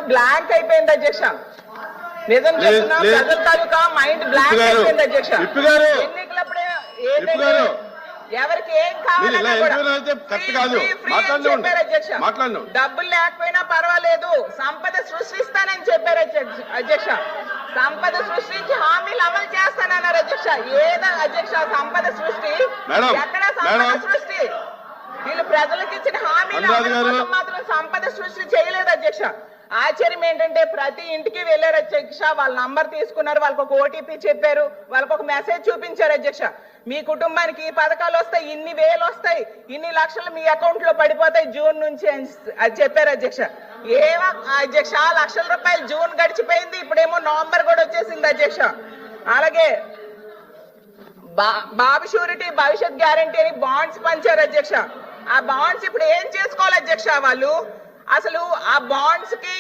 Blank అయిపోయింది అధ్యక్ష. నిజం చెప్తున్నా, ప్రజల తాలూకా మైండ్ బ్లాంక్ అయిపోయింది అధ్యక్ష. ఎన్నికలప్పుడే ఎవరికి ఏం కావాలన్నా డబ్బులు లేకపోయినా పర్వాలేదు, సంపద సృష్టిస్తానని చెప్పారు అధ్యక్ష. సంపద సృష్టించి హామీలు అమలు చేస్తానన్నారు అధ్యక్ష. ఏదో అధ్యక్ష సంపద సృష్టి, ఎక్కడ సంపద సృష్టి? వీళ్ళు ప్రజలకు ఇచ్చిన హామీలు మాత్రం సంపద సృష్టి చేయలేదు అధ్యక్ష. ఆశ్చర్యం ఏంటంటే ప్రతి ఇంటికి వెళ్ళారు అధ్యక్ష, వాళ్ళ నంబర్ తీసుకున్నారు, వాళ్ళకి ఒక ఓటీపీ చెప్పారు, వాళ్ళకి ఒక మెసేజ్ చూపించారు అధ్యక్ష. మీ కుటుంబానికి ఈ పథకాలు వస్తాయి, ఇన్ని వేలు వస్తాయి, ఇన్ని లక్షలు మీ అకౌంట్ లో పడిపోతాయి జూన్ నుంచి అని చెప్పారు అధ్యక్ష. ఏమో అధ్యక్ష, లక్షల రూపాయలు జూన్ గడిచిపోయింది, ఇప్పుడేమో నవంబర్ కూడా వచ్చేసింది అధ్యక్ష. అలాగే బాబు షూరిటీ భవిష్యత్ గ్యారంటీ అని బాండ్స్ పంచారు అధ్యక్ష. ఆ బాండ్స్ ఇప్పుడు ఏం చేసుకోవాలి అధ్యక్ష? వాళ్ళు అసలు ఆ బాండ్స్ కి